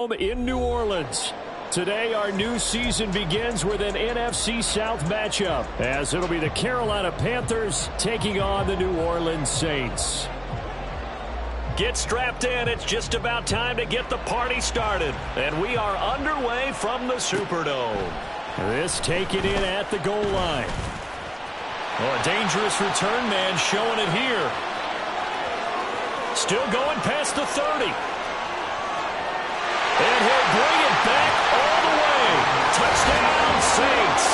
In New Orleans. Today, our new season begins with an NFC South matchup, as it'll be the Carolina Panthers taking on the New Orleans Saints. Get strapped in. It's just about time to get the party started. And we are underway from the Superdome. This taken in at the goal line. Oh, a dangerous return man showing it here. Still going past the 30. And he'll bring it back all the way. Touchdown, Saints.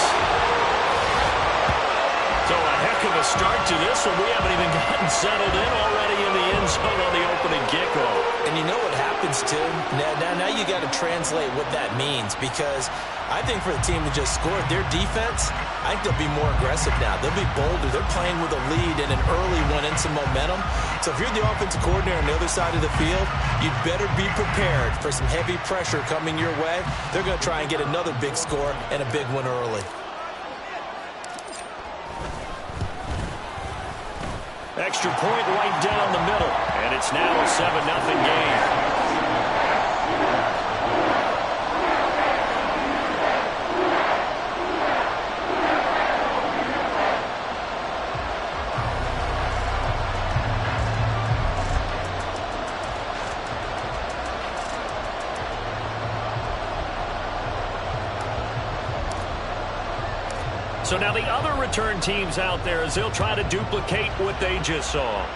So a heck of a start to this one. We haven't even gotten settled in already in the end zone on the opening kickoff. And you know what happens, too? Now you got to translate what that means, because I think for the team that just scored, their defense, I think they'll be more aggressive now. They'll be bolder. They're playing with a lead and an early one and some momentum. So if you're the offensive coordinator on the other side of the field, you'd better be prepared for some heavy pressure coming your way. They're going to try and get another big score and a big one early. Extra point right down the middle. And it's now a 7-0 game. So now the other return teams out there as they'll try to duplicate what they just saw.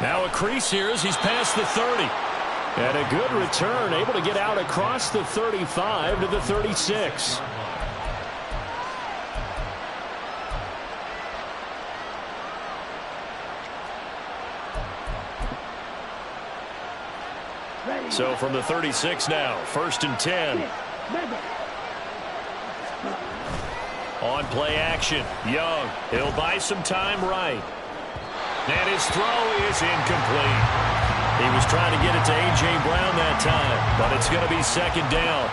Now a crease here as he's past the 30. And a good return, able to get out across the 35 to the 36. So from the 36 now, 1st and 10. On play action, Young. He'll buy some time right. And his throw is incomplete. He was trying to get it to A.J. Brown that time, but it's going to be 2nd down.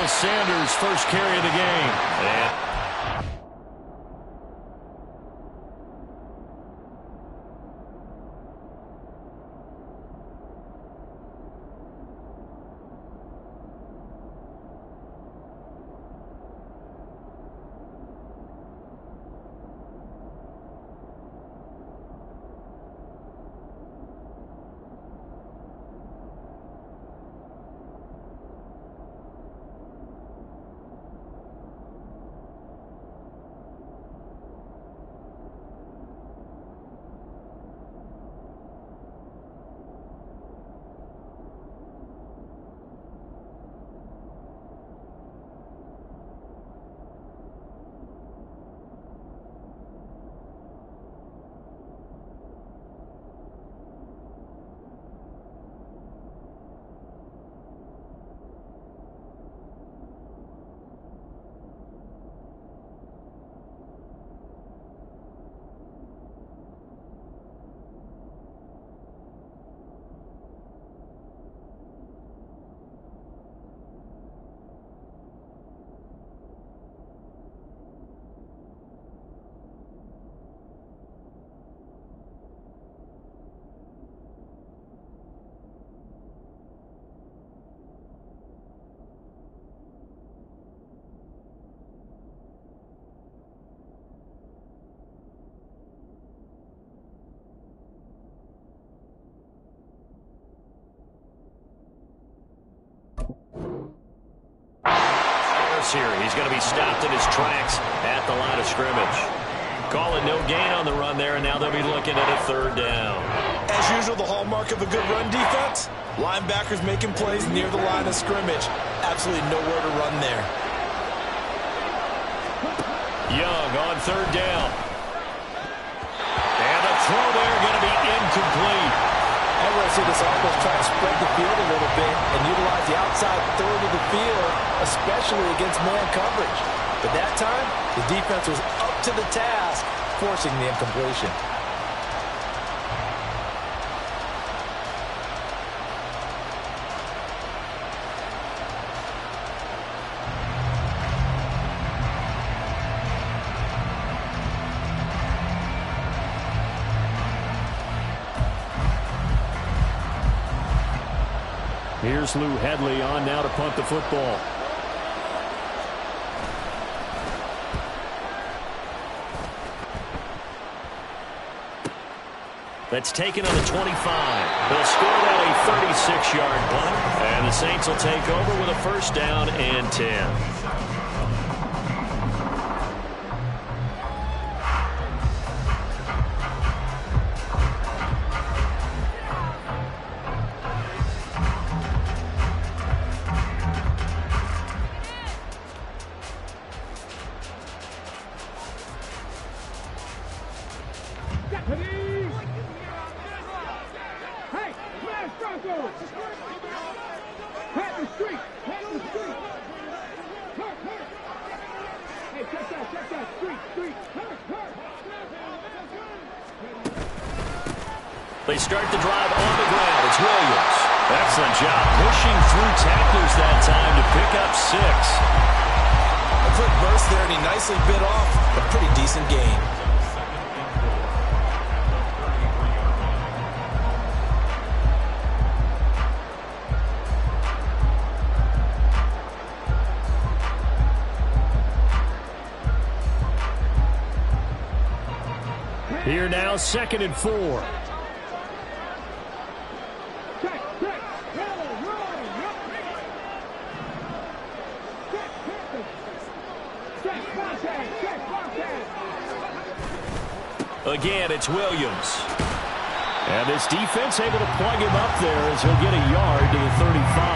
Sanders' first carry of the game. And here, he's going to be stopped in his tracks at the line of scrimmage. Calling no gain on the run there, and now they'll be looking at a 3rd down. As usual, the hallmark of a good run defense, linebackers making plays near the line of scrimmage. Absolutely nowhere to run there. Young on 3rd down. And the throw there going to be incomplete. I want to see this offense try to spread the field a little bit and utilize the outside third of the field, especially against man coverage. But that time, the defense was up to the task, forcing the incompletion. Here's Lou Hedley on now to punt the football. That's taken on the 25. They'll score that a 36-yard punt, and the Saints will take over with a first down and 10. They start the drive on the ground. It's Williams. Excellent job pushing through tacklers that time to pick up 6. A quick burst there, and he nicely bit off a pretty decent gain. Here now, 2nd and 4. Again, it's Williams. And this defense able to plug him up there as he'll get a yard to the 35.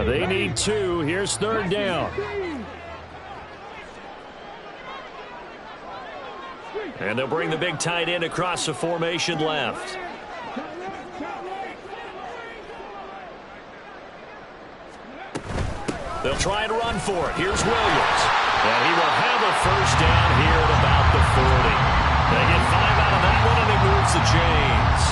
They need 2. Here's 3rd down. And they'll bring the big tight end across the formation left. They'll try and run for it. Here's Williams. And he will have a first down here at about the 40. They get 5 out of that one, and it moves the chains.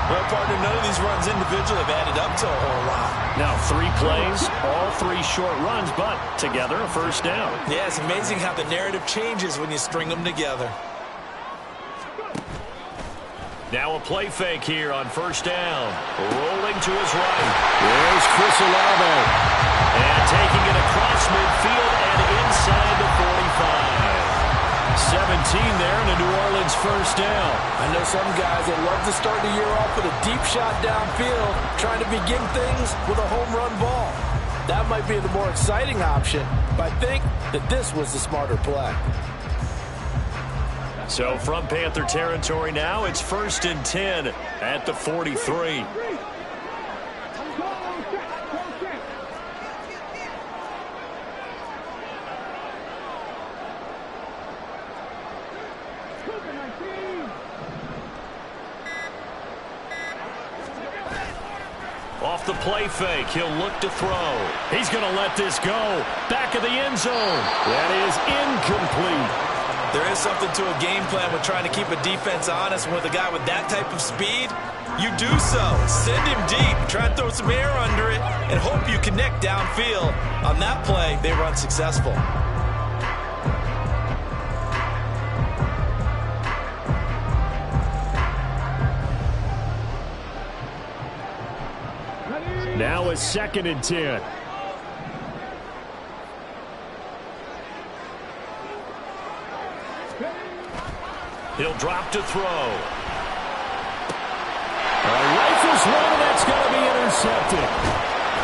Well, partner, none of these runs individually have added up to a whole lot. Now 3 plays, all 3 short runs, but together a first down. Yeah, it's amazing how the narrative changes when you string them together. Now a play fake here on first down. Rolling to his right. There's Chris Olave. And taking it across midfield and inside the 45. 17 there and a New Orleans first down. I know some guys that love to start the year off with a deep shot downfield, trying to begin things with a home run ball. That might be the more exciting option, but I think that this was the smarter play. So from Panther territory now, it's 1st and 10 at the 43. Off the play fake, he'll look to throw. He's going to let this go. Back of the end zone. That is incomplete. There is something to a game plan with trying to keep a defense honest. With a guy with that type of speed, you do so. Send him deep, try and throw some air under it, and hope you connect downfield. On that play, they were unsuccessful. Now it's 2nd and 10. He'll drop to throw. Rifles one, and that's going to be intercepted.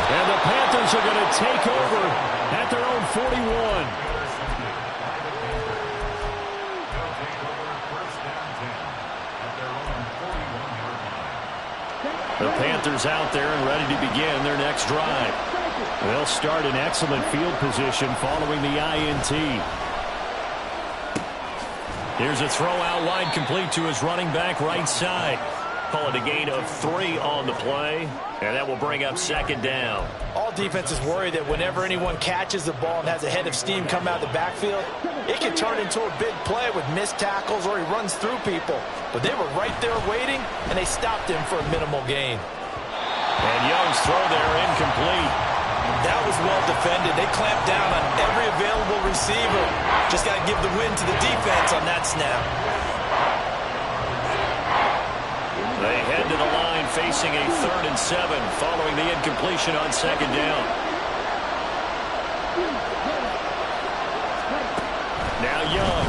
And the Panthers are going to take over at their own 41. The Panthers out there and ready to begin their next drive. They'll start in excellent field position following the INT. Here's a throw out wide complete to his running back right side. Call it a gain of 3 on the play, and that will bring up second down. All defenses worry that whenever anyone catches the ball and has a head of steam come out of the backfield, it can turn into a big play with missed tackles or he runs through people. But they were right there waiting, and they stopped him for a minimal gain. And Young's throw there incomplete. That was well defended. They clamped down on every available receiver. Just got to give the win to the defense on that snap. They head to the line facing a 3rd and 7 following the incompletion on second down. Now Young.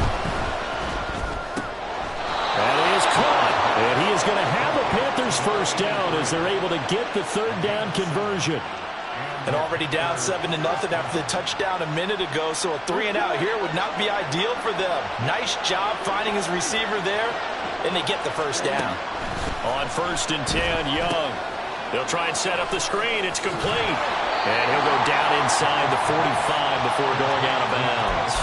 That is caught. And he is going to have a Panthers first down as they're able to get the 3rd down conversion. And already down 7-0 after the touchdown a minute ago, so a 3-and-out here would not be ideal for them. Nice job finding his receiver there, and they get the first down. On 1st and 10, Young. They'll try and set up the screen. It's complete. And he'll go down inside the 45 before going out of bounds.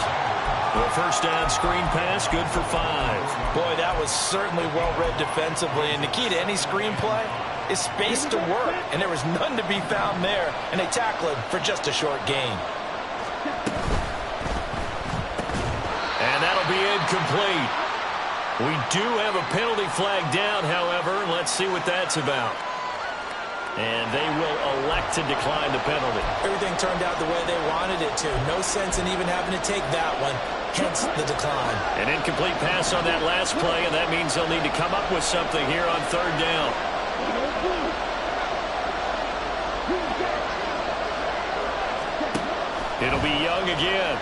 The first down screen pass, good for 5. Boy, that was certainly well-read defensively. And the key to any screen play is space to work. And there was none to be found there. And they tackle him for just a short gain. And that'll be incomplete. We do have a penalty flag down, however. Let's see what that's about. And they will elect to decline the penalty. Everything turned out the way they wanted it to. No sense in even having to take that one. Hence the decline. An incomplete pass on that last play, and that means they'll need to come up with something here on 3rd down. It'll be Young again.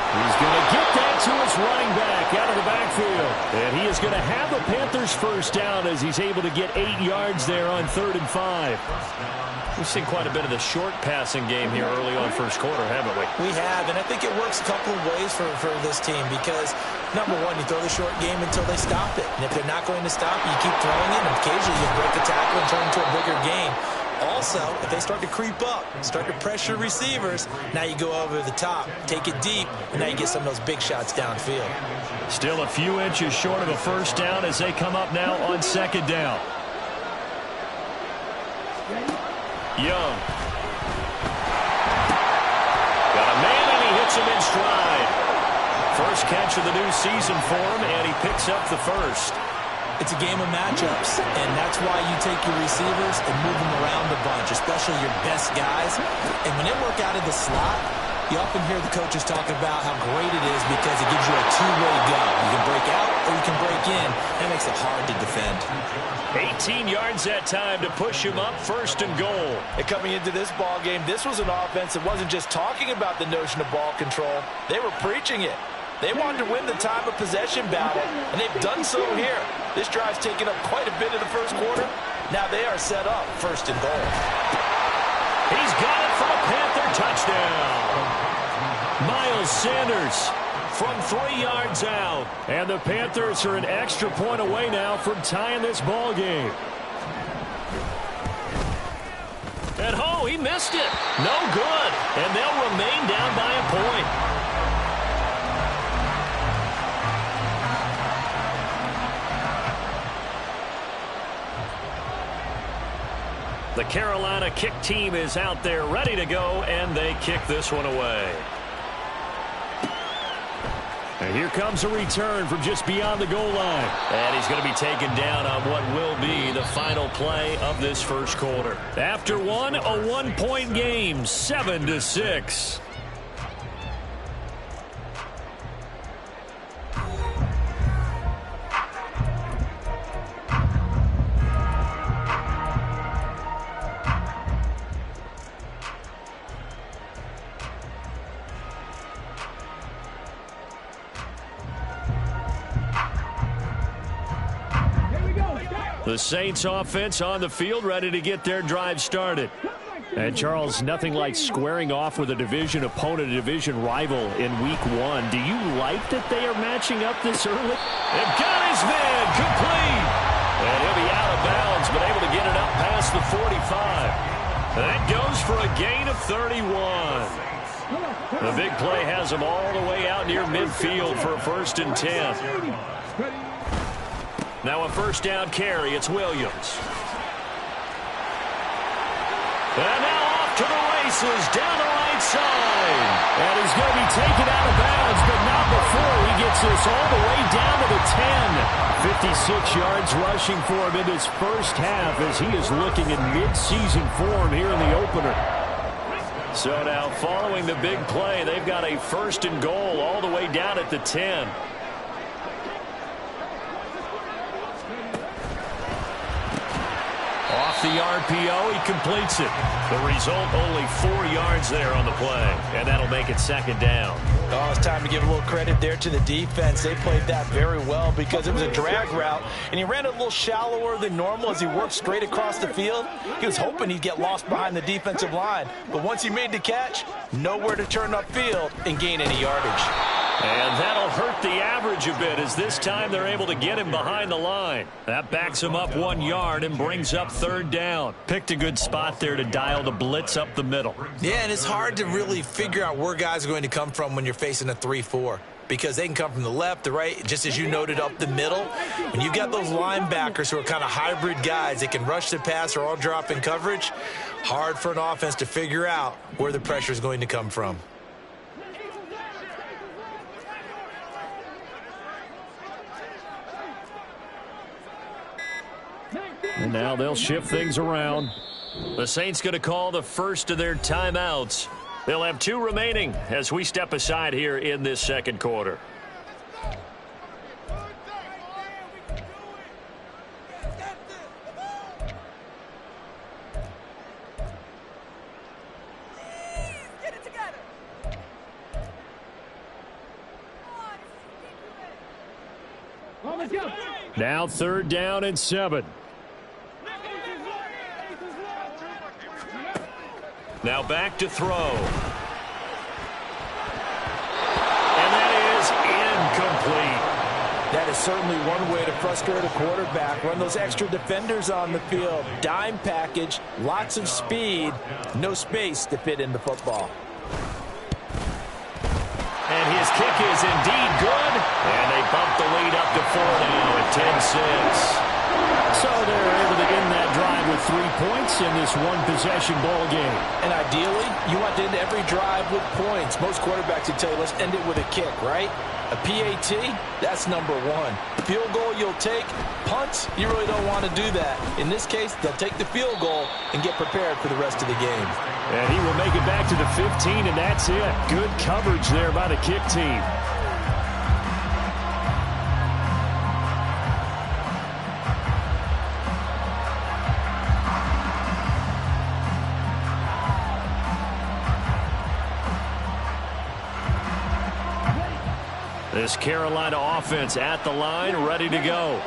He's going to get that to his running back out of the backfield. And he is going to have the Panthers first down as he's able to get 8 yards there on 3rd and 5. We've seen quite a bit of the short passing game here early on first quarter, haven't we? We have, and I think it works a couple of ways for this team because, number one, you throw the short game until they stop it. And if they're not going to stop it, you keep throwing it, and occasionally you break the tackle and turn into a bigger game. Also, if they start to creep up, start to pressure receivers, now you go over the top, take it deep, and now you get some of those big shots downfield. Still a few inches short of a first down as they come up now on 2nd down. Young. Got a man, and he hits him in stride. First catch of the new season for him, and he picks up the first. It's a game of matchups, and that's why you take your receivers and move them around a bunch, especially your best guys. And when they work out of the slot, you often hear the coaches talking about how great it is because it gives you a two-way go. You can break out or you can break in. That makes it hard to defend. 18 yards that time to push him up, 1st and goal. And coming into this ball game, this was an offense that wasn't just talking about the notion of ball control. They were preaching it. They wanted to win the time of possession battle, and they've done so here. This drive's taken up quite a bit of the first quarter. Now they are set up 1st and goal. He's got it for a Panther touchdown. Miles Sanders from 3 yards out. And the Panthers are an extra point away now from tying this ball game. And oh, he missed it. No good. And they'll remain down by a point. The Carolina kick team is out there ready to go, and they kick this one away. And here comes a return from just beyond the goal line. And he's going to be taken down on what will be the final play of this first quarter. After one, a 1-point game, 7-6. The Saints offense on the field, ready to get their drive started. And, Charles, nothing like squaring off with a division opponent, a division rival in Week 1. Do you like that they are matching up this early? They've got his man complete. And he'll be out of bounds, but able to get it up past the 45. That goes for a gain of 31. The big play has him all the way out near midfield for a 1st and 10. Now a first down carry. It's Williams. And now off to the races down the right side. And he's going to be taken out of bounds, but not before he gets this all the way down to the 10. 56 yards rushing for him in his first half as he is looking in mid-season form here in the opener. So now following the big play, they've got a first and goal all the way down at the 10. Off the RPO, he completes it. The result, only 4 yards there on the play, and that'll make it second down. Oh, it's time to give a little credit there to the defense. They played that very well because it was a drag route, and he ran it a little shallower than normal as he worked straight across the field. He was hoping he'd get lost behind the defensive line, but once he made the catch, nowhere to turn upfield and gain any yardage. And that'll hurt the average a bit as this time they're able to get him behind the line. That backs him up 1 yard and brings up third down. Picked a good spot there to dial the blitz up the middle. Yeah, and it's hard to really figure out where guys are going to come from when you're facing a 3-4. Because they can come from the left, the right, just as you noted, up the middle. When you got those linebackers who are kind of hybrid guys that can rush the pass or all drop in coverage, hard for an offense to figure out where the pressure is going to come from. And now they'll shift things around. The Saints going to call the first of their timeouts. They'll have 2 remaining as we step aside here in this second quarter. Now third down and 7. Now back to throw. And that is incomplete. That is certainly one way to frustrate a quarterback. Run those extra defenders on the field. Dime package, lots of speed, no space to fit in the football. And his kick is indeed good. And they bump the lead up to 4 now at 10-6. So they're able to end that drive with 3 points in this one-possession ball game. And ideally, you want to end every drive with points. Most quarterbacks would tell you, let's end it with a kick, right? A PAT, that's number 1. Field goal you'll take. Punts, you really don't want to do that. In this case, they'll take the field goal and get prepared for the rest of the game. And he will make it back to the 15, and that's it. Good coverage there by the kick team. This Carolina offense at the line, ready to go.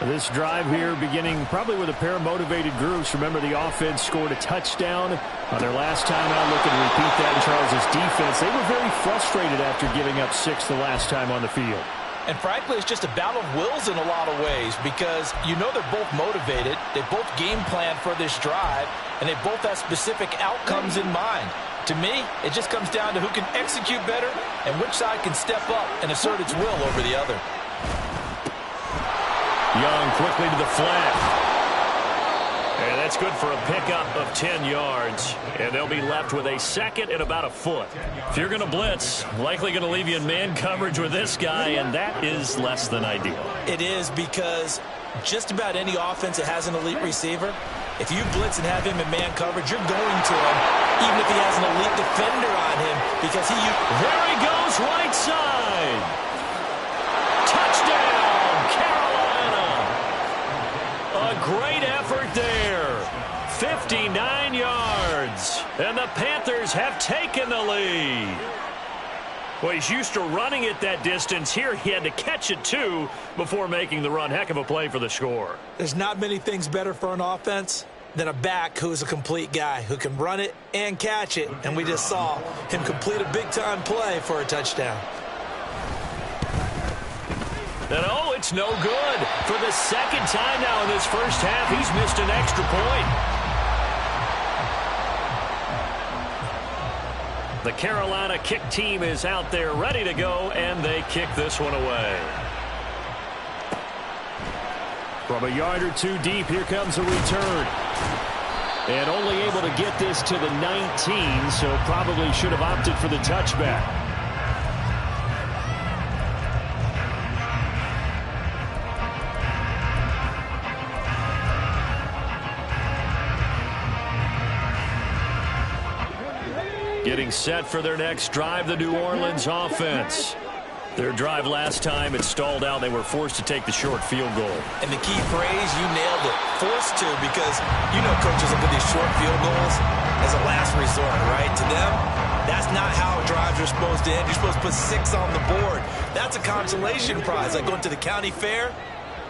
This drive here beginning probably with a pair of motivated groups. Remember, the offense scored a touchdown on their last time out. Looking to repeat that in Charles' defense. They were very frustrated after giving up 6 the last time on the field. And frankly, it's just a battle of wills in a lot of ways because you know they're both motivated. They both game plan for this drive, and they both have specific outcomes in mind. To me, it just comes down to who can execute better and which side can step up and assert its will over the other. Young quickly to the flat. And that's good for a pickup of 10 yards. And they'll be left with a second and about a foot. If you're going to blitz, likely going to leave you in man coverage with this guy, and that is less than ideal. It is because just about any offense that has an elite receiver, if you blitz and have him in man coverage, you're going to him, even if he has an elite defender on him, because there he goes, right side. Touchdown, Carolina. A great effort there. 59 yards. And the Panthers have taken the lead. Well, he's used to running it that distance. Here he had to catch it, too, before making the run. Heck of a play for the score. There's not many things better for an offense than a back who is a complete guy who can run it and catch it. And we just saw him complete a big-time play for a touchdown. And, oh, it's no good. For the second time now in this first half, he's missed an extra point. The Carolina kick team is out there ready to go, and they kick this one away. From a yard or two deep, here comes a return. And only able to get this to the 19, so probably should have opted for the touchback. Getting set for their next drive, the New Orleans offense. Their drive last time, it stalled out. They were forced to take the short field goal. And the key phrase, you nailed it, forced to, because you know coaches look at these short field goals as a last resort, right? To them, that's not how drives are supposed to end. You're supposed to put 6 on the board. That's a consolation prize, like going to the county fair.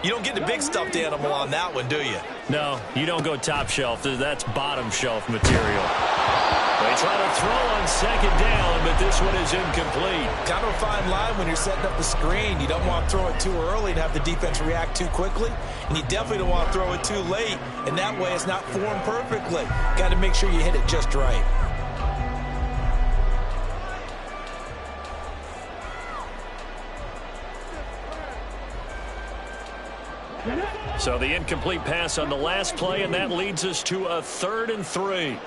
You don't get the big stuffed animal on that one, do you? No, you don't go top shelf. That's bottom shelf material. They try to throw on second down, but this one is incomplete. Kind of a fine line when you're setting up the screen. You don't want to throw it too early and have the defense react too quickly, and you definitely don't want to throw it too late, and that way it's not formed perfectly. Got to make sure you hit it just right. So the incomplete pass on the last play, and that leads us to a 3rd and 3.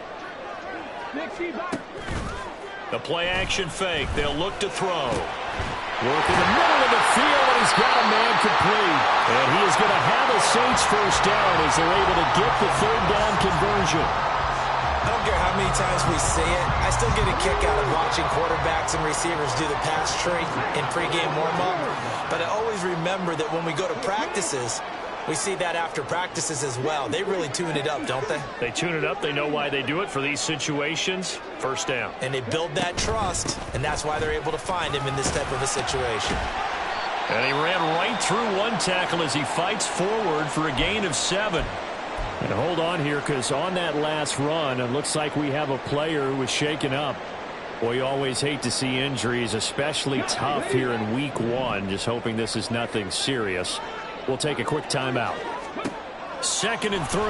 The play-action fake. They'll look to throw. Work in the middle of the field, and he's got a man complete. And he is going to have a Saints first down as they're able to get the 3rd down conversion. I don't care how many times we see it. I still get a kick out of watching quarterbacks and receivers do the pass tree in pregame warm-up. But I always remember that when we go to practices, we see that after practices as well. They really tune it up, don't they? They tune it up. They know why they do it for these situations. First down. And they build that trust, and that's why they're able to find him in this type of a situation. And he ran right through one tackle as he fights forward for a gain of 7. And hold on here, because on that last run, it looks like we have a player who was shaken up. Boy, you always hate to see injuries, especially tough here in week 1. Just hoping this is nothing serious. We'll take a quick timeout. 2nd and 3.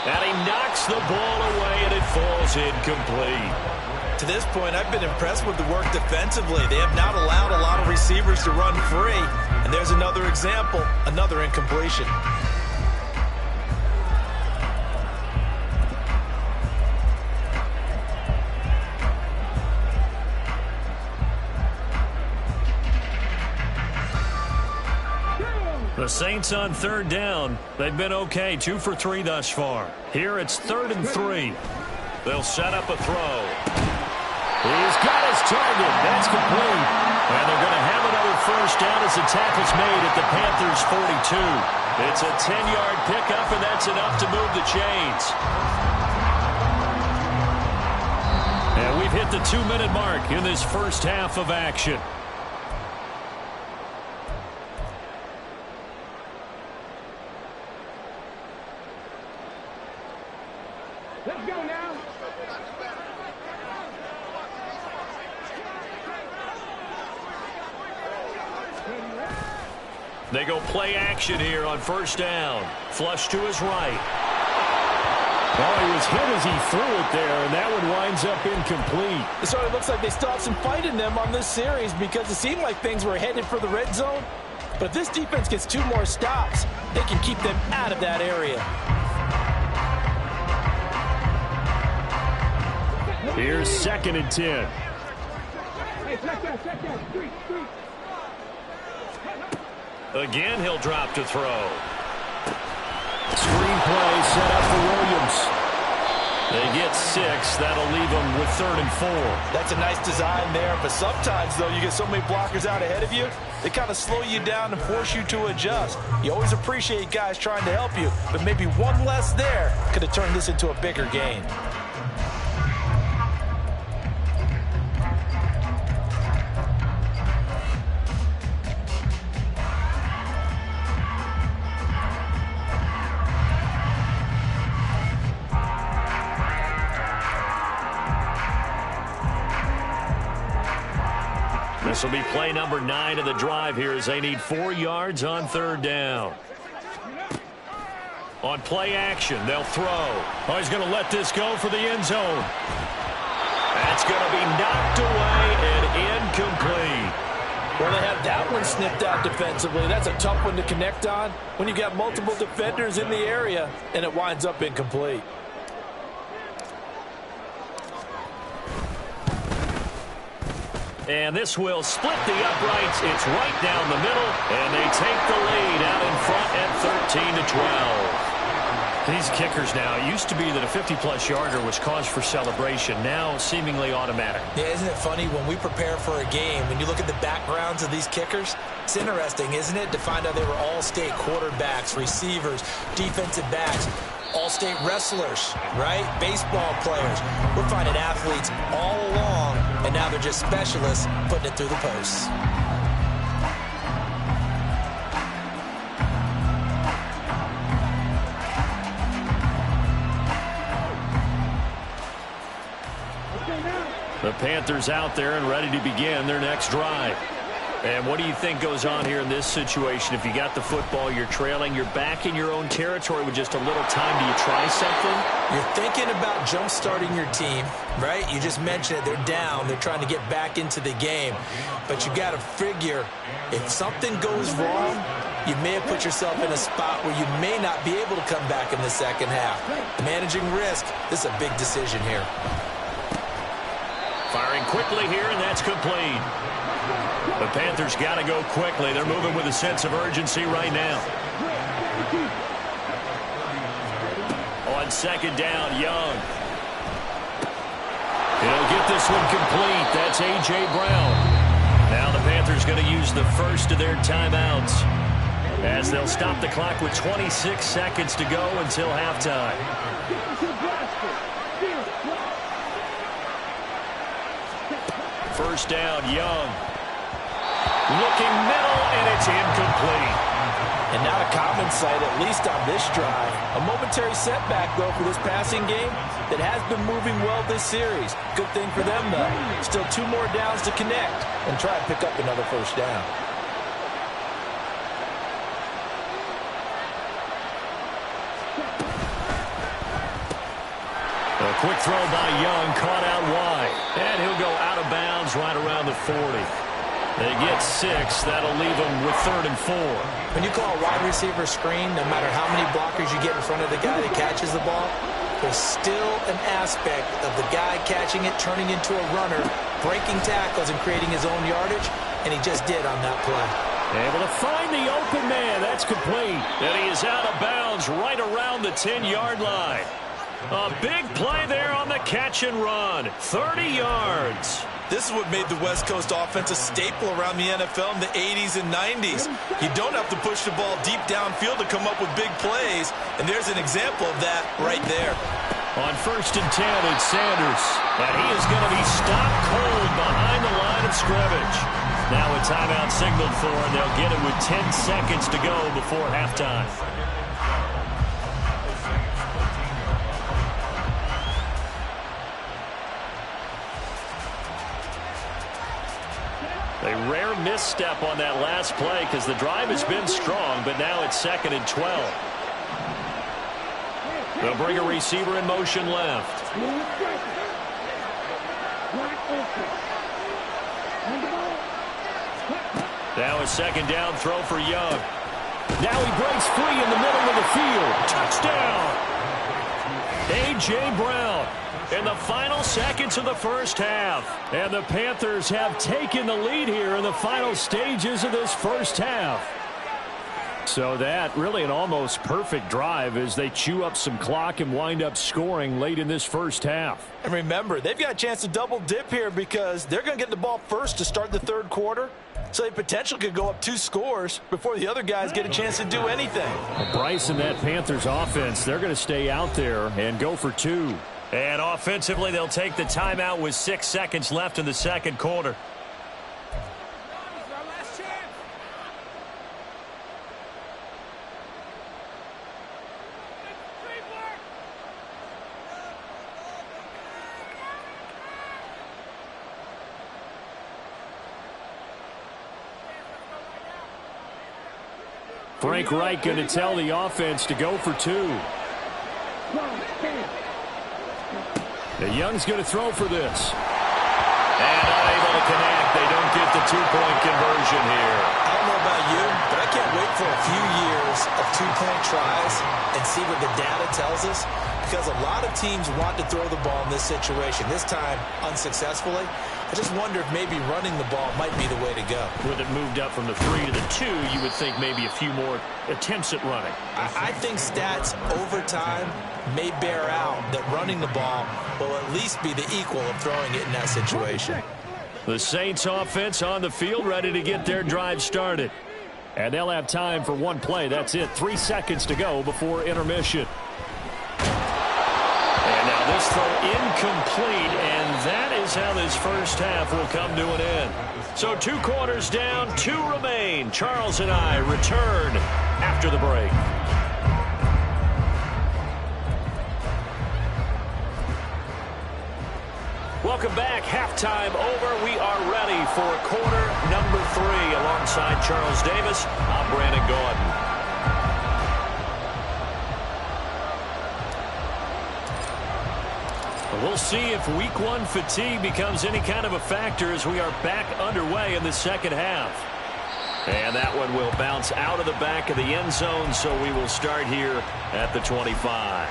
And he knocks the ball away, and it falls incomplete. To this point, I've been impressed with the work defensively. They have not allowed a lot of receivers to run free. And there's another example, another incompletion. The Saints on 3rd down. They've been okay, 2 for 3 thus far. Here it's 3rd and 3. They'll set up a throw. He's got his target. That's complete. And they're going to have another first down as the tackle's made at the Panthers' 42. It's a 10-yard pickup, and that's enough to move the chains. And we've hit the 2-minute mark in this first half of action. Let's go now. They go play action here on first down. Flush to his right. Oh, he was hit as he threw it there, and that one winds up incomplete. It sort of looks like they still have some fight in them on this series because it seemed like things were headed for the red zone. But if this defense gets 2 more stops, they can keep them out of that area. Here's 2nd and 10. Again, he'll drop to throw. Screenplay set up for Williams. They get 6. That'll leave them with 3rd and 4. That's a nice design there, but sometimes, though, you get so many blockers out ahead of you, they kind of slow you down and force you to adjust. You always appreciate guys trying to help you, but maybe one less there could have turned this into a bigger gain. This will be play number 9 of the drive here as they need 4 yards on 3rd down. On play action, they'll throw. Oh, he's going to let this go for the end zone. That's going to be knocked away and incomplete. Well, they have That one snipped out defensively. That's a tough one to connect on when you got multiple defenders in the area, and it winds up incomplete. And this will split the uprights. It's right down the middle, and they take the lead out in front at 13-12. These kickers now, it used to be that a 50-plus yarder was cause for celebration. Now seemingly automatic. Yeah, isn't it funny when we prepare for a game, when you look at the backgrounds of these kickers, it's interesting, isn't it, to find out they were all-state quarterbacks, receivers, defensive backs, all-state wrestlers, right? Baseball players. We're finding athletes all along, and now they're just specialists putting it through the posts. The Panthers out there and ready to begin their next drive. And what do you think goes on here in this situation? If you got the football, you're trailing, you're back in your own territory with just a little time. Do you try something? You're thinking about jump-starting your team, right? You just mentioned it. They're down. They're trying to get back into the game. But you got to figure, if something goes wrong, you may have put yourself in a spot where you may not be able to come back in the second half. Managing risk, this is a big decision here. Firing quickly here, and that's complete. The Panthers got to go quickly. They're moving with a sense of urgency right now. On second down, Young. He'll get this one complete. That's A.J. Brown. Now the Panthers going to use the first of their timeouts as they'll stop the clock with 26 seconds to go until halftime. First down, Young. Looking middle, and it's incomplete. And not a common sight, at least on this drive. A momentary setback, though, for this passing game that has been moving well this series. Good thing for them, though. Still 2 more downs to connect and try to pick up another first down. A quick throw by Young, caught out wide. And he'll go out of bounds right around the 40. They get 6. That'll leave them with 3rd and 4. When you call a wide receiver screen, no matter how many blockers you get in front of the guy that catches the ball, there's still an aspect of the guy catching it, turning into a runner, breaking tackles and creating his own yardage, and he just did on that play. Able to find the open man. That's complete. And he is out of bounds right around the 10-yard line. A big play there on the catch and run. 30 yards. This is what made the West Coast offense a staple around the NFL in the 80s and 90s. You don't have to push the ball deep downfield to come up with big plays, and there's an example of that right there. On 1st and 10, it's Sanders, and he is going to be stopped cold behind the line of scrimmage. Now a timeout signaled for, and they'll get it with 10 seconds to go before halftime. A rare misstep on that last play because the drive has been strong, but now it's 2nd and 12. They'll bring a receiver in motion left. Now a 2nd down throw for Young. Now he breaks free in the middle of the field. Touchdown! A.J. Brown. In the final seconds of the first half. And the Panthers have taken the lead here in the final stages of this first half. So that really an almost perfect drive as they chew up some clock and wind up scoring late in this first half. And remember, they've got a chance to double dip here because they're going to get the ball first to start the 3rd quarter. So they potentially could go up 2 scores before the other guys get a chance to do anything. Well, Bryce and that Panthers offense, they're going to stay out there and go for 2. And offensively, they'll take the timeout with 6 seconds left in the 2nd quarter. Frank Reich going to tell the offense to go for 2. The Young's going to throw for this. And unable to connect. They don't get the 2-point conversion here. of two-point tries and see what the data tells us? Because a lot of teams want to throw the ball in this situation, this time unsuccessfully. I just wonder if maybe running the ball might be the way to go. With it moved up from the 3 to the 2, you would think maybe a few more attempts at running. I think stats over time may bear out that running the ball will at least be the equal of throwing it in that situation. The Saints offense on the field, ready to get their drive started. And they'll have time for one play. That's it. 3 seconds to go before intermission. And now this throw incomplete, and that is how this first half will come to an end. So 2 quarters down, 2 remain. Charles and I return after the break. Welcome back. Halftime over. We are ready for quarter number 3. Alongside Charles Davis, I'm Brandon Gaudin. We'll see if week 1 fatigue becomes any kind of a factor as we are back underway in the second half. And that one will bounce out of the back of the end zone, so we will start here at the 25.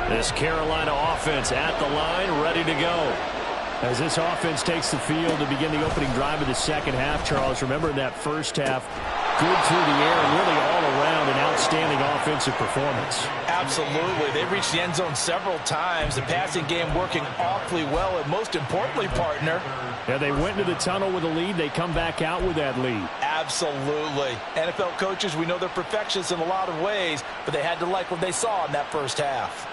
This Carolina offense at the line, ready to go. As this offense takes the field to begin the opening drive of the second half, Charles, remember in that first half, good through the air and really all around an outstanding offensive performance. Absolutely. They reached the end zone several times. The passing game working awfully well, and most importantly, partner. Yeah, they went into the tunnel with a lead. They come back out with that lead. Absolutely. NFL coaches, we know they're perfectionists in a lot of ways, but they had to like what they saw in that first half.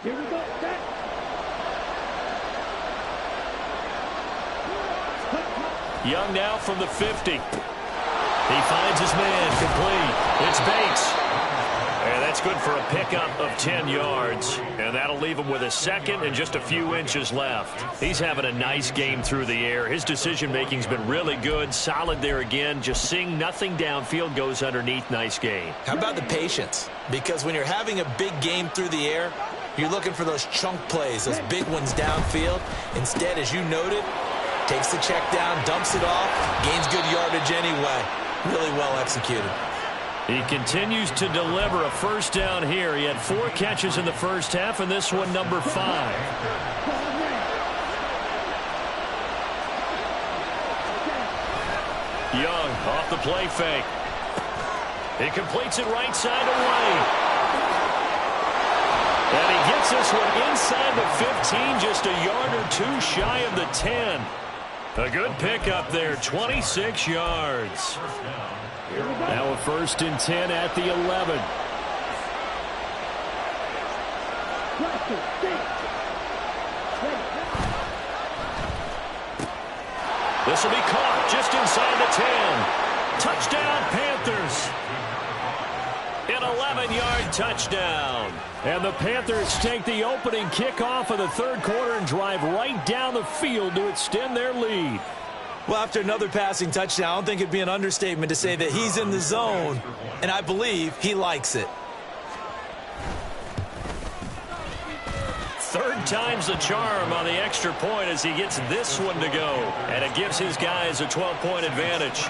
Here we go. Set. Young now from the 50. He finds his man complete. It's Bates. And that's good for a pickup of 10 yards. And that'll leave him with a second and just a few inches left. He's having a nice game through the air. His decision-making's been really good. Solid there again. Just seeing nothing downfield goes underneath. Nice game. How about the patience? Because when you're having a big game through the air, you're looking for those chunk plays, those big ones downfield. Instead, as you noted, takes the check down, dumps it off, gains good yardage anyway. Really well executed. He continues to deliver a first down here. He had 4 catches in the first half, and this one number 5. Young off the play fake. He completes it right side away. And he gets this one inside the 15, just a yard or 2 shy of the 10. A good pickup there, 26 yards. Now a 1st and 10 at the 11. This will be caught just inside the 10. Touchdown, Panthers. An 11-yard touchdown. And the Panthers take the opening kickoff of the 3rd quarter and drive right down the field to extend their lead. Well, after another passing touchdown, I don't think it'd be an understatement to say that he's in the zone, and I believe he likes it. 3rd time's the charm on the extra point as he gets this one to go. And it gives his guys a 12-point advantage.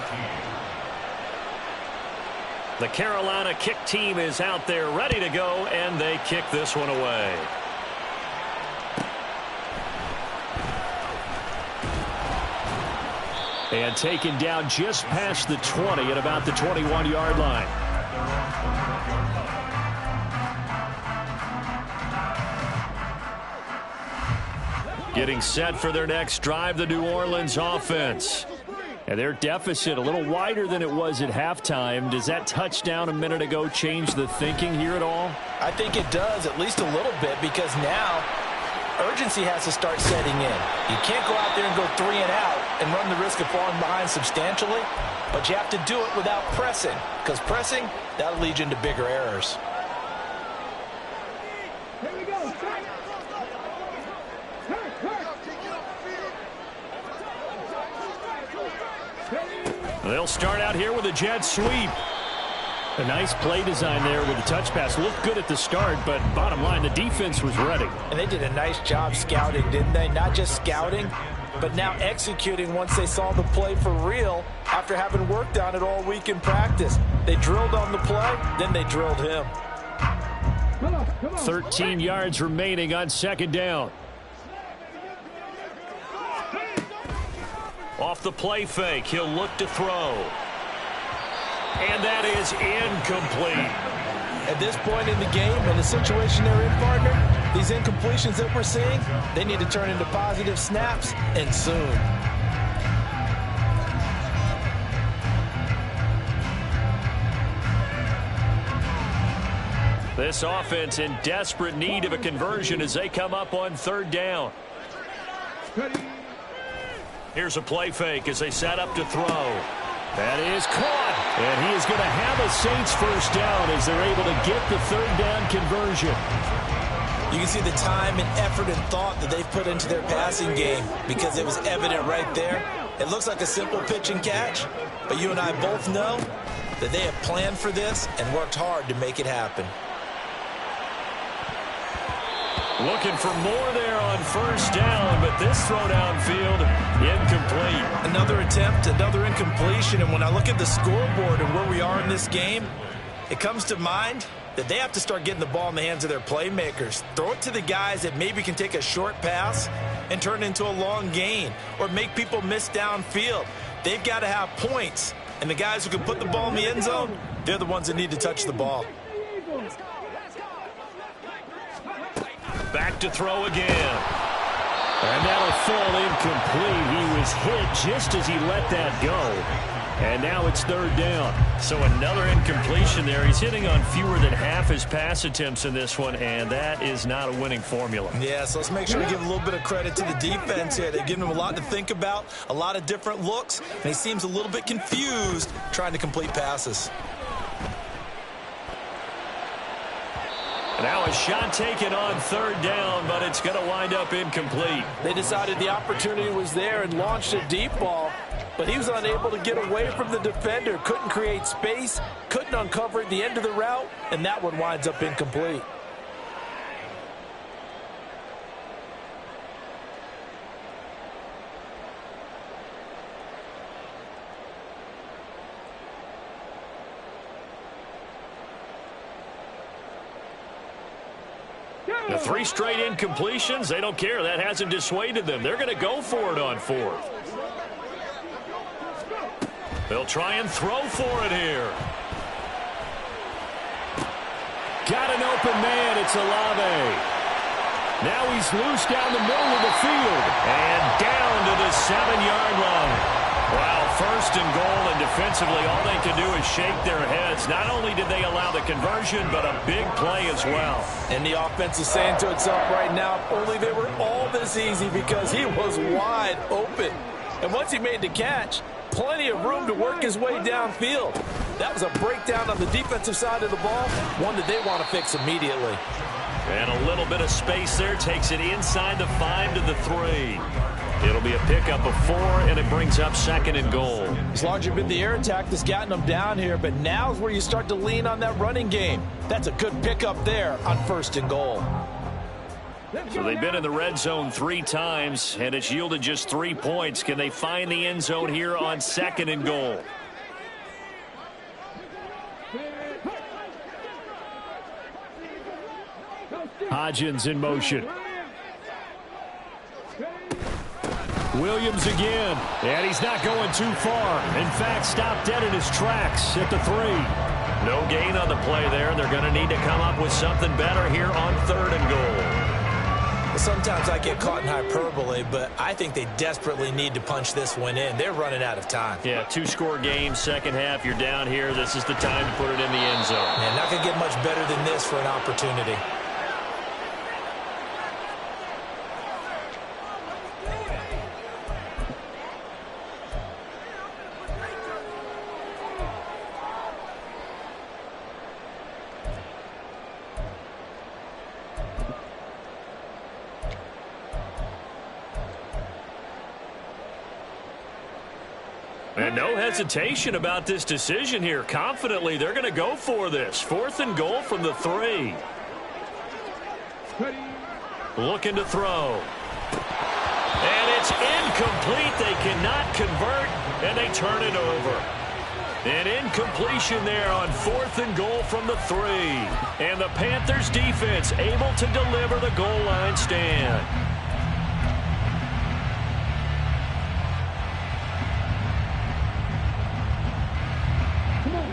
The Carolina kick team is out there ready to go, and they kick this one away. And taken down just past the 20 at about the 21-yard line. Getting set for their next drive, the New Orleans offense. And their deficit a little wider than it was at halftime. Does that touchdown a minute ago change the thinking here at all? I think it does, at least a little bit, because now urgency has to start setting in. You can't go out there and go 3 and out and run the risk of falling behind substantially, but you have to do it without pressing, because pressing, that'll lead you into bigger errors. Here we go. They'll start out here with a jet sweep. A nice play design there with the touch pass. Looked good at the start, but bottom line, the defense was ready. And they did a nice job scouting, didn't they? Not just scouting, but now executing once they saw the play for real after having worked on it all week in practice. They drilled on the play, then they drilled him. 13 yards remaining on second down. Off the play fake, he'll look to throw. And that is incomplete. At this point in the game, in the situation they're in, partner, these incompletions that we're seeing, they need to turn into positive snaps, and soon. This offense in desperate need of a conversion as they come up on third down. Here's a play fake as they set up to throw. That is caught. And he is going to have a Saints first down as they're able to get the third down conversion. You can see the time and effort and thought that they've put into their passing game because it was evident right there. It looks like a simple pitch and catch, but you and I both know that they have planned for this and worked hard to make it happen. Looking for more there on first down, but this throw downfield, incomplete. Another attempt, another incompletion, and when I look at the scoreboard and where we are in this game, it comes to mind that they have to start getting the ball in the hands of their playmakers. Throw it to the guys that maybe can take a short pass and turn it into a long gain or make people miss downfield. They've got to have points, and the guys who can put the ball in the end zone, they're the ones that need to touch the ball. Back to throw again. And that'll fall incomplete. He was hit just as he let that go. And now it's third down. So another incompletion there. He's hitting on fewer than half his pass attempts in this one, and that is not a winning formula. Yeah, so let's make sure we give a little bit of credit to the defense here. They've given him a lot to think about, a lot of different looks, and he seems a little bit confused trying to complete passes. Now a shot taken on third down, but it's going to wind up incomplete. They decided the opportunity was there and launched a deep ball, but he was unable to get away from the defender, couldn't create space, couldn't uncover at the end of the route, and that one winds up incomplete. The 3 straight incompletions, they don't care. That hasn't dissuaded them. They're going to go for it on fourth. They'll try and throw for it here. Got an open man. It's Olave. Now he's loose down the middle of the field. And down to the 7-yard line. Wow, first and goal, and defensively all they can do is shake their heads. Not only did they allow the conversion, but a big play as well. And the offense is saying to itself right now, if only they were all this easy, because he was wide open. And once he made the catch, plenty of room to work his way downfield. That was a breakdown on the defensive side of the ball, one that they want to fix immediately. And a little bit of space there takes it inside the 5 to the 3. It'll be a pickup of 4, and it brings up second and goal. It's largely been the air attack that's gotten them down here, but now's where you start to lean on that running game. That's a good pickup there on first and goal. So they've been in the red zone 3 times, and it's yielded just 3 points. Can they find the end zone here on second and goal? Hodgins in motion. Williams again, and he's not going too far. In fact, stopped dead in his tracks at the 3. No gain on the play there. They're going to need to come up with something better here on 3rd and goal. Sometimes I get caught in hyperbole, but I think they desperately need to punch this one in. They're running out of time. Yeah, 2-score game, second half. You're down here. This is the time to put it in the end zone. Man, not going to get much better than this for an opportunity. And no hesitation about this decision here. Confidently, they're going to go for this. 4th and goal from the 3. Looking to throw. And it's incomplete. They cannot convert, and they turn it over. An incompletion there on 4th and goal from the 3. And the Panthers defense able to deliver the goal line stand.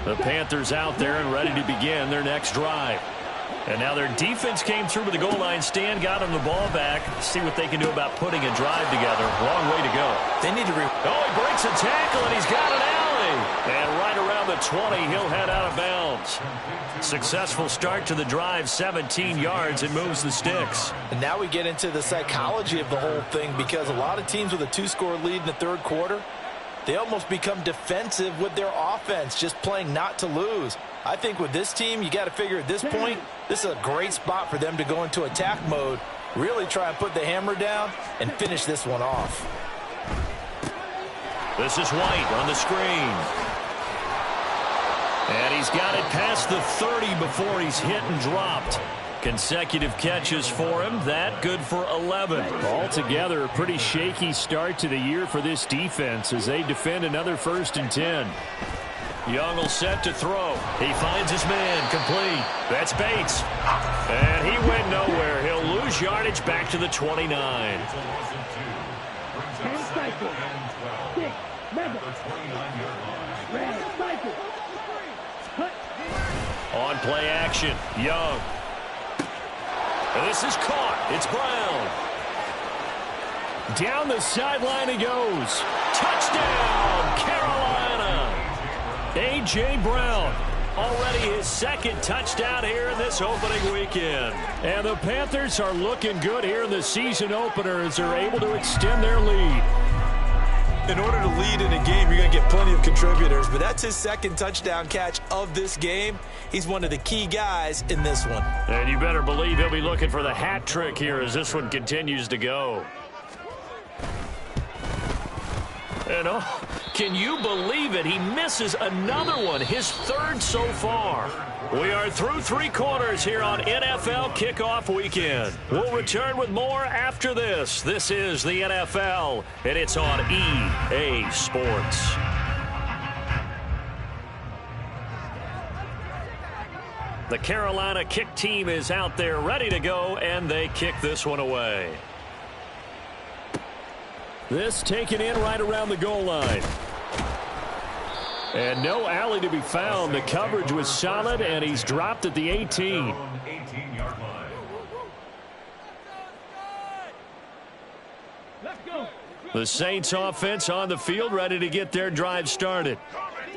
The Panthers out there and ready to begin their next drive. And now their defense came through with the goal line stand, got them the ball back. See what they can do about putting a drive together. Long way to go. They need to he breaks a tackle, and he's got an alley. And right around the 20, he'll head out of bounds. Successful start to the drive, 17 yards, and moves the sticks. And now we get into the psychology of the whole thing, because a lot of teams with a 2-score lead in the 3rd quarter, they almost become defensive with their offense, just playing not to lose. I think with this team, you got to figure at this point, this is a great spot for them to go into attack mode, really try and put the hammer down and finish this one off. This is White on the screen. And he's got it past the 30 before he's hit and dropped. Consecutive catches for him. That good for 11. Altogether, a pretty shaky start to the year for this defense as they defend another 1st and 10. Young will set to throw. He finds his man complete. That's Bates. And he went nowhere. He'll lose yardage back to the 29. On play action, Young. This is caught. It's Brown. Down the sideline he goes. Touchdown, Carolina. A.J. Brown, already his 2nd touchdown here in this opening weekend. And the Panthers are looking good here in the season opener as they're able to extend their lead. In order to lead in a game, you're going to get plenty of contributors, but that's his 2nd touchdown catch of this game. He's one of the key guys in this one. And you better believe he'll be looking for the hat trick here as this one continues to go. And can you believe it? He misses another one, his 3rd so far. We are through 3 quarters here on NFL Kickoff Weekend. We'll return with more after this. This is the NFL, and it's on EA Sports. The Carolina kick team is out there ready to go, and they kick this one away. This taken in right around the goal line. And no alley to be found. The coverage was solid, and he's dropped at the 18. The Saints offense on the field, ready to get their drive started.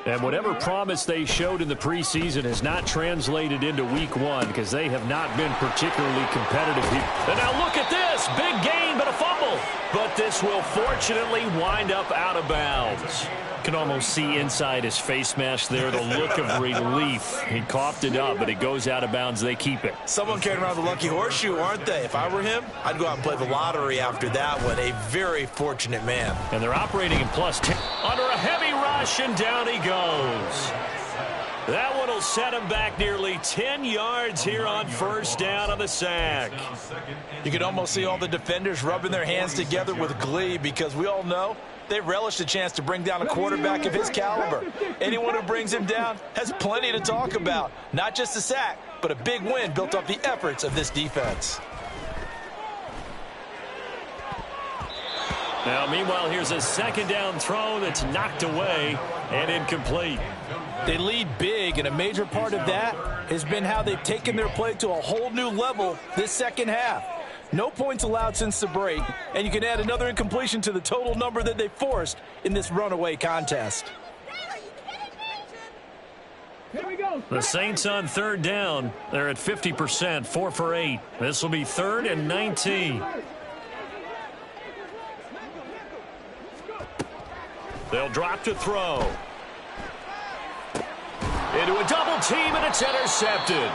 And whatever promise they showed in the preseason has not translated into week 1 because they have not been particularly competitive here. And now look at this. Big gain, but a fumble. But this will fortunately wind up out of bounds. Can almost see inside his face mask there, the look of relief. He coughed it up, but it goes out of bounds. They keep it. Someone carrying around the lucky horseshoe, aren't they? If I were him, I'd go out and play the lottery after that one. A very fortunate man. And they're operating in plus 10. Under a heavy rush, and down he goes. That one will set him back nearly 10 yards here on 1st down on the sack. You can almost see all the defenders rubbing their hands together with glee because we all know they relish the chance to bring down a quarterback of his caliber. Anyone who brings him down has plenty to talk about. Not just a sack, but a big win built off the efforts of this defense. Now, meanwhile, here's a second down throw that's knocked away and incomplete. They lead big, and a major part of that has been how they've taken their play to a whole new level this second half. No points allowed since the break, and you can add another incompletion to the total number that they forced in this runaway contest. Here we go. The Saints on third down. They're at 50%, 4 for 8. This will be 3rd and 19. They'll drop to throw. Into a double team, and it's intercepted.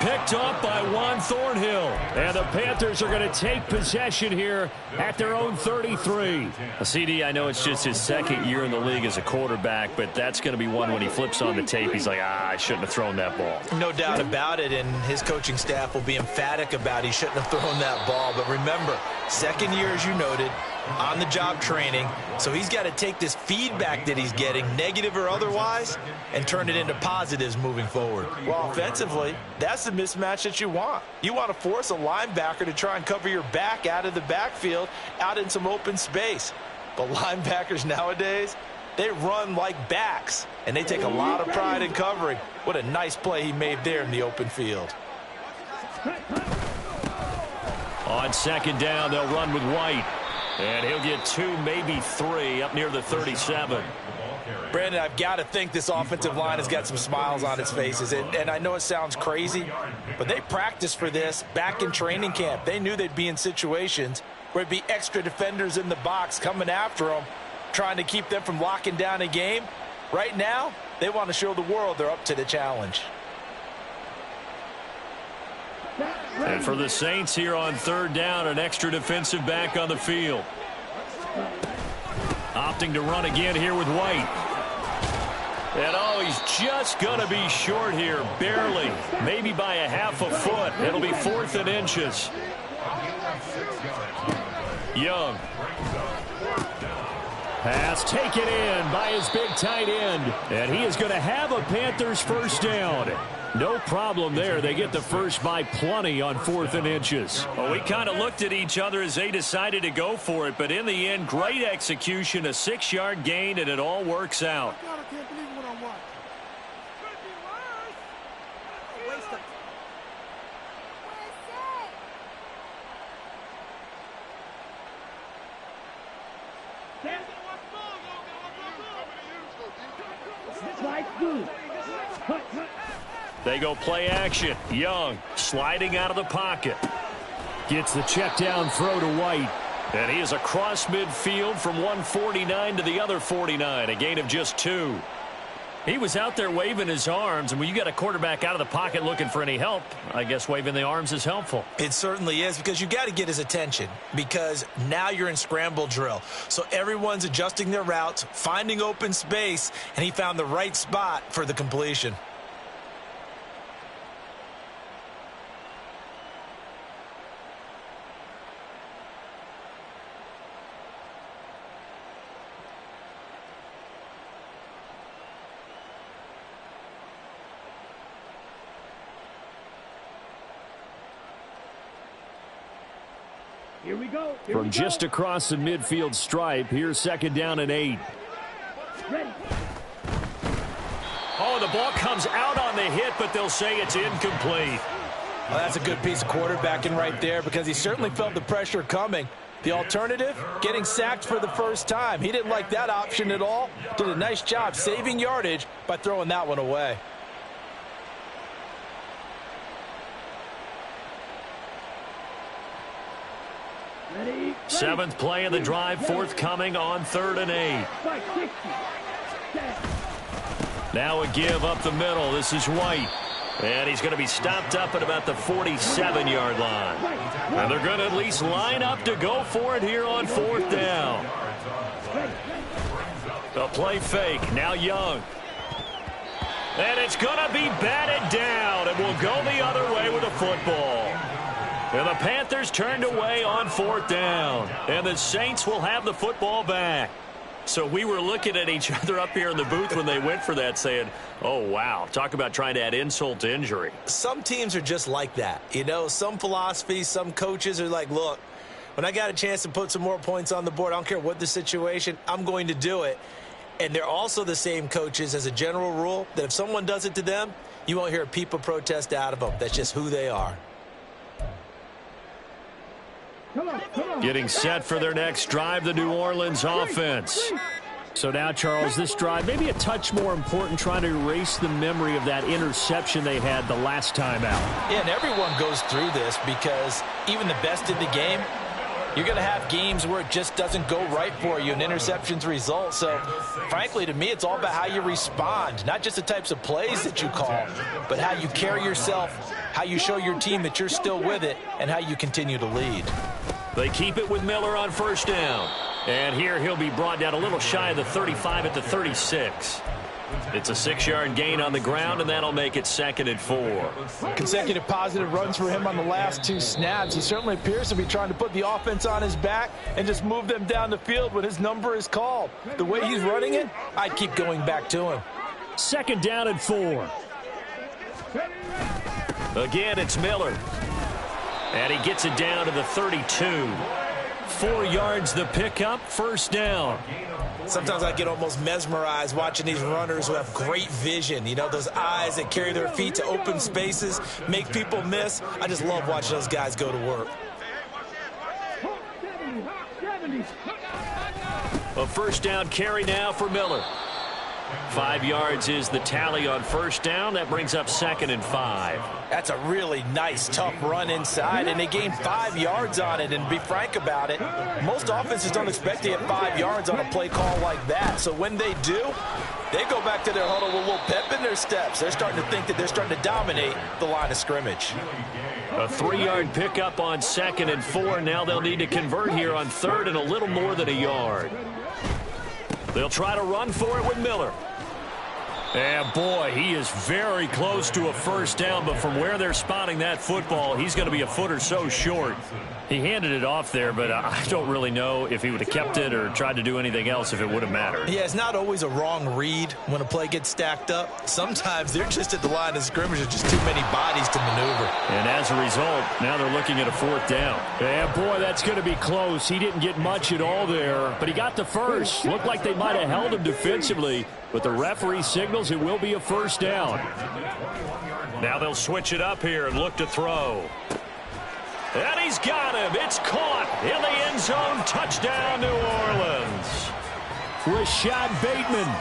Picked up by Juan Thornhill. And the Panthers are going to take possession here at their own 33. CD, I know it's just his second year in the league as a quarterback, but that's going to be one when he flips on the tape. He's like, I shouldn't have thrown that ball. No doubt about it, and his coaching staff will be emphatic about he shouldn't have thrown that ball. But remember, second year, as you noted, on-the-job training, so he's got to take this feedback that he's getting, negative or otherwise, and turn it into positives moving forward. Well, offensively, that's the mismatch that you want. You want to force a linebacker to try and cover your back out of the backfield, out in some open space. But linebackers nowadays, they run like backs, and they take a lot of pride in covering. What a nice play he made there in the open field. On second down, they'll run with White. And he'll get 2, maybe 3, up near the 37. Brandon, I've got to think this offensive line has got some smiles on its faces. And I know it sounds crazy, but they practiced for this back in training camp. They knew they'd be in situations where it'd be extra defenders in the box coming after them, trying to keep them from locking down a game. Right now, they want to show the world they're up to the challenge. And for the Saints here on third down, an extra defensive back on the field. Opting to run again here with White. And he's just going to be short here, barely. Maybe by a half a foot. It'll be 4th and inches. Young. Pass taken in by his big tight end. And he is going to have a Panthers first down. No problem there. They get the first by plenty on 4th and inches. Well, we kind of looked at each other as they decided to go for it, but in the end, great execution, a 6-yard gain, and it all works out. God, I can't believe what I'm watching. Could be worse. A waste of They go play action. Young sliding out of the pocket. Gets the check down throw to White. And he is across midfield from 149 to the other 49. A gain of just 2. He was out there waving his arms, and when you got a quarterback out of the pocket looking for any help, I guess waving the arms is helpful. It certainly is, because you got to get his attention, because now you're in scramble drill. So everyone's adjusting their routes, finding open space, and he found the right spot for the completion. Here we go. From just across the midfield stripe, here's 2nd down and 8. Ready. Oh, the ball comes out on the hit, but they'll say it's incomplete. Well, that's a good piece of quarterbacking right there, because he certainly felt the pressure coming. The alternative, getting sacked for the first time. He didn't like that option at all. Did a nice job saving yardage by throwing that one away. Ready. 7th play of the drive, forthcoming on 3rd and 8. Now a give up the middle. This is White. And he's going to be stopped up at about the 47-yard line. And they're going to at least line up to go for it here on 4th down. The play fake. Now Young. And it's going to be batted down. And will go the other way with the football. And the Panthers turned away on 4th down. And the Saints will have the football back. So we were looking at each other up here in the booth when they went for that, saying, oh, wow, talk about trying to add insult to injury. Some teams are just like that. You know, some philosophies, some coaches are like, look, when I got a chance to put some more points on the board, I don't care what the situation, I'm going to do it. And they're also the same coaches as a general rule that if someone does it to them, you won't hear a peep of protest out of them. That's just who they are. Getting set for their next drive, the New Orleans offense. So now, Charles, this drive maybe a touch more important, trying to erase the memory of that interception they had the last time out. Yeah, and everyone goes through this because even the best in the game, you're going to have games where it just doesn't go right for you, and interceptions result. So, frankly, to me, it's all about how you respond, not just the types of plays that you call, but how you carry yourself, how you show your team that you're still with it, and how you continue to lead. They keep it with Miller on first down. And here he'll be brought down a little shy of the 35 at the 36. It's a 6-yard gain on the ground, and that'll make it 2nd and 4. Consecutive positive runs for him on the last 2 snaps. He certainly appears to be trying to put the offense on his back and just move them down the field when his number is called. The way he's running it, I'd keep going back to him. 2nd down and 4. Again, it's Miller. And he gets it down to the 32. 4 yards the pickup, first down. Sometimes I get almost mesmerized watching these runners who have great vision. You know, those eyes that carry their feet to open spaces, make people miss. I just love watching those guys go to work. A first down carry now for Miller. 5 yards is the tally on first down. That brings up 2nd and 5. That's a really nice, tough run inside, and they gained 5 yards on it. And to be frank about it, most offenses don't expect to get 5 yards on a play call like that. So when they do, they go back to their huddle with a little pep in their steps. They're starting to think that they're starting to dominate the line of scrimmage. A 3-yard pickup on 2nd and 4. Now they'll need to convert here on 3rd and a little more than a yard. They'll try to run for it with Miller. And boy, he is very close to a first down, but from where they're spotting that football, he's going to be a foot or so short. He handed it off there, but I don't really know if he would have kept it or tried to do anything else if it would have mattered. Yeah, it's not always a wrong read when a play gets stacked up. Sometimes they're just at the line of scrimmage. There's just too many bodies to maneuver. And as a result, now they're looking at a 4th down. And boy, that's going to be close. He didn't get much at all there, but he got the first. Looked like they might have held him defensively, but the referee signals it will be a first down. Now they'll switch it up here and look to throw. And he's got him. It's caught in the end zone. Touchdown, New Orleans. Rashad Bateman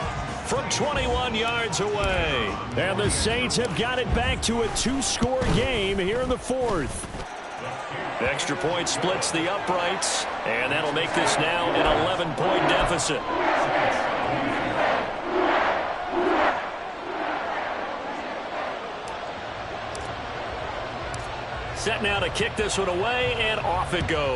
from 21 yards away. And the Saints have got it back to a 2-score game here in the 4th. Extra point splits the uprights, and that'll make this now an 11-point deficit. Set now to kick this one away, and off it goes.